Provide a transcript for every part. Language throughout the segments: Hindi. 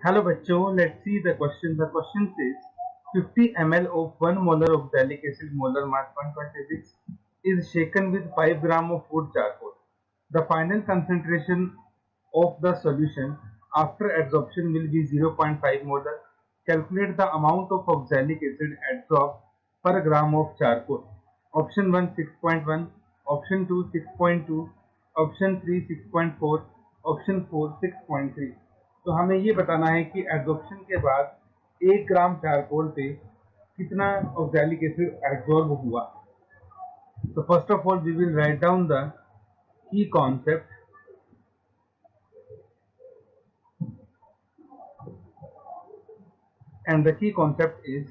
Hello bachcho, let's see the question. The question says 50 ml of 1 molar oxalic acid, molar mass 126, is shaken with 5 gram of wood charcoal. The final concentration of the solution after adsorption will be 0.5 molar. Calculate the amount of oxalic acid adsorbed per gram of charcoal. Option 1 6.1, option 2 6.2, option 3 6.4, option 4 6.3। तो हमें ये बताना है कि एब्जॉर्प्शन के बाद 1 ग्राम चारकोल पे कितना ऑक्सैलिक एसिड एब्जॉर्ब हुआ। तो first of all we will write down the key concept and the key concept is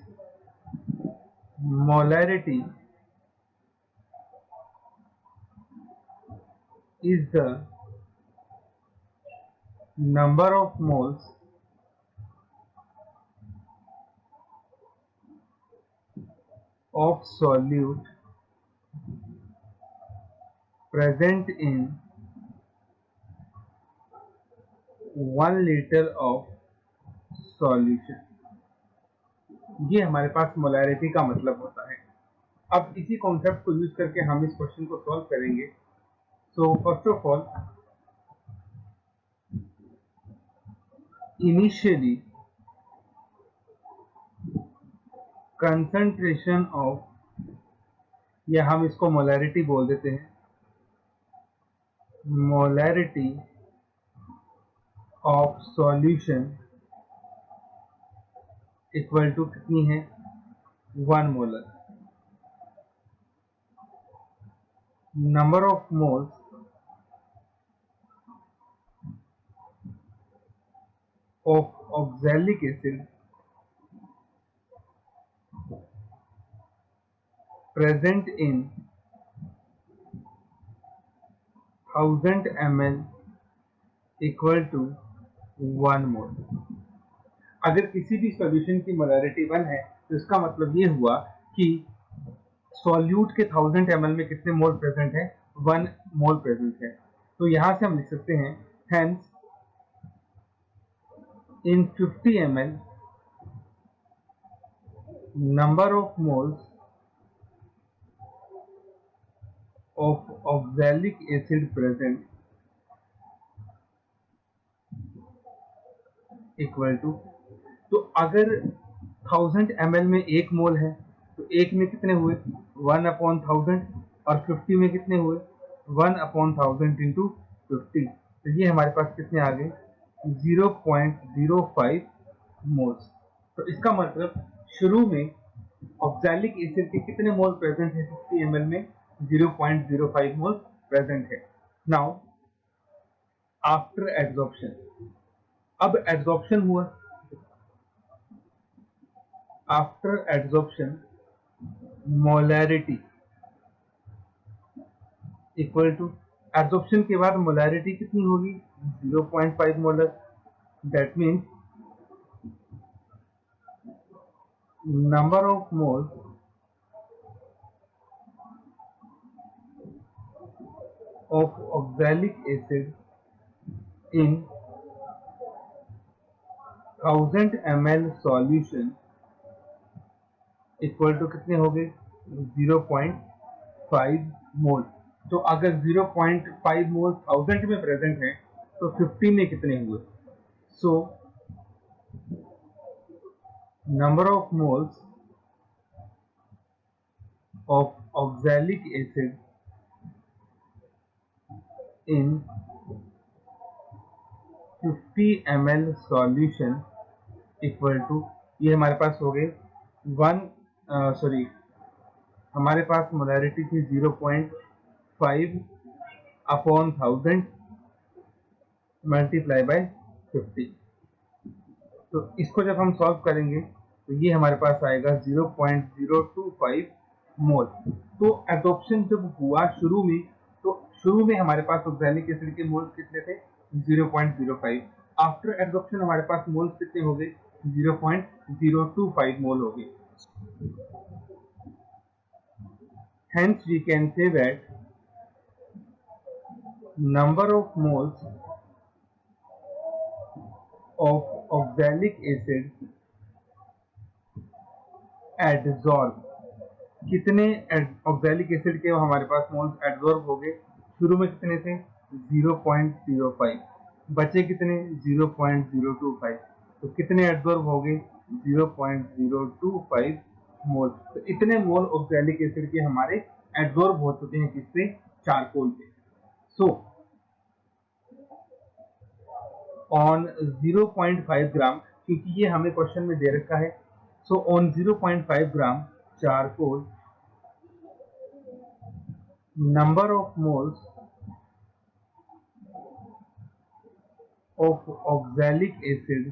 molarity is the number of moles of solute present in 1 liter of solution। ये हमारे पास मोलैरिटी का मतलब होता है। अब इसी कॉन्सेप्ट को यूज करके हम इस क्वेश्चन को सॉल्व करेंगे। So first of all initially concentration of, या हम इसको मोलैरिटी बोल देते हैं, molarity of solution equal to कितनी है 1 molar. Number of moles of oxalic acid present in 1000 ml equal to 1 mole. अगर किसी भी सॉल्यूशन की मोलैरिटी 1 है तो इसका मतलब ये हुआ कि सॉल्यूट के 1000 ml में कितने मोल प्रेजेंट है, 1 मोल प्रेजेंट है। तो यहां से हम लिख सकते हैं hence in 50 ml number of moles of oxalic acid present equal to, तो अगर 1000 ml में 1 मोल है तो 1 में कितने हुए 1/1000 और 50 में कितने हुए 1/1000 इंटू 50। तो ये हमारे पास कितने आ गए 0.05 मोल्स। तो इसका मतलब शुरू में ऑक्सैलिक एसिड के कितने मोल प्रेजेंट है 50 ml में 0.05 मोल प्रेजेंट है। नाउ आफ्टर एब्जॉर्प्शन, अब एब्जॉर्प्शन हुआ, after absorption molarity equal to, absorption के बाद मोलैरिटी कितनी होगी 0.5 molar. That means number of moles of oxalic acid in 1000 ml solution equal to कितने हो गए 0.5 मोल। तो अगर 0.5 मोल 1000 में प्रेजेंट है तो 50 में कितने हुए। So number of moles of oxalic acid in 50 ml solution equal to, ये हमारे पास हो गए 1 हमारे पास मोलैरिटी थी 0.5/1000 मल्टीप्लाई बाय 50। तो इसको जब हम सॉल्व करेंगे तो ये हमारे पास आएगा 0.025 मोल। तो एब्जॉर्प्शन जब हुआ शुरू में, तो शुरू में हमारे पास ऑक्सैलिक एसिड के मोल्स कितने थे 0.05। आफ्टर एब्जॉर्प्शन हमारे पास मोल्स कितने हो गए 0.025 मोल हो गए। Hence we can say that number of moles of oxalic acid adsorb, कितने ऑक्सैलिक एसिड के हमारे पास मोल्स एडजॉर्ब हो गए? शुरू में कितने थे? 0.05, बचे कितने? 0.025, तो कितने एडजॉर्ब हो गए? 0.025 मोल। तो इतने मोल ऑक्सैलिक एसिड के हमारे एडजॉर्ब हो चुके हैं किससे? चारकोल पे। सो ऑन 0.5 ग्राम, क्योंकि ये हमें क्वेश्चन में दे रखा है, so on 0.5 gram charcoal, number of moles of oxalic acid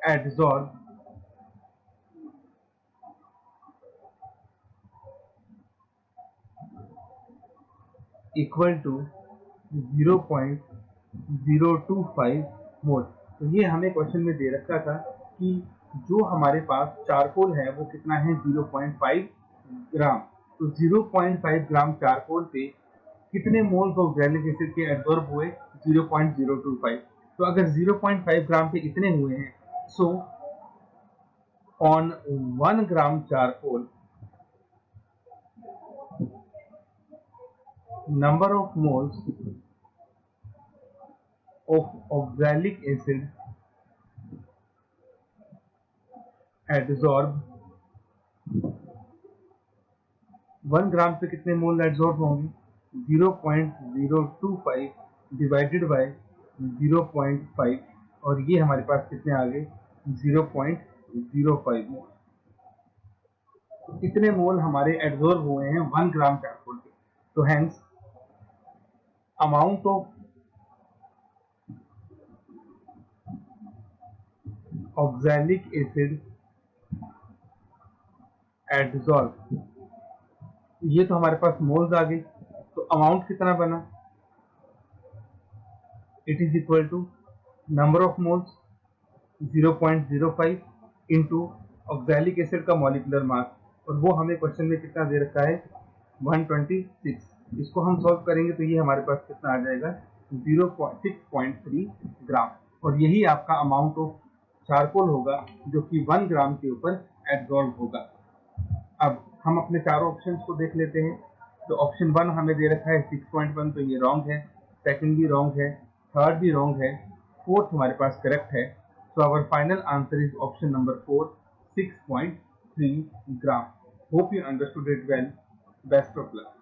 adsorbed equal to 0.025 मोल। तो ये हमें क्वेश्चन में दे रखा था कि जो हमारे पास चारकोल है वो कितना है? 0.5 ग्राम। तो 0.5 ग्राम चारकोल पे कितने मोल्स ऑक्सैलिक एसिड के एडजॉर्ब हुए? 0.025। तो अगर 0.5 ग्राम पे इतने हुए हैं, so on 1 gram charcoal number of moles of oxalic acid adsorbed, 1 ग्राम पे कितने मोल एडजॉर्ब होंगे? 0.025 डिवाइडेड बाय 0.5, और ये हमारे पास कितने आ गए? 0.05 मोल। इतने मोल हमारे एडजॉर्ब हुए हैं 1 ग्राम चारकोल के। तो hence amount of oxalic acid adsorb, ये तो हमारे पास मोल्स आ गए, तो अमाउंट कितना बना? It is equal to number of moles 0.05 into oxalic acid का मॉलिक्यूलर मास, और वो हमें क्वेश्चन में कितना दे रखा है? 126। इसको हम सॉल्व करेंगे तो ये हमारे पास कितना आ जाएगा? 0.6.3 ग्राम, और यही आपका अमाउंट ऑफ चारकोल होगा जो कि 1 ग्राम के ऊपर एडजॉर्ब होगा। अब हम अपने चारों ऑप्शंस को देख लेते हैं। तो ऑप्शन 1 हमें दे रखा है 6.1, तो ये रॉन्ग है। सेकंड भी रॉन्ग है, थर्ड भी रॉन्ग है, फोर्थ हमारे पास करेक्ट है। So our final answer is option number 4, 6.3 gram. Hope you understood it well. Best of luck.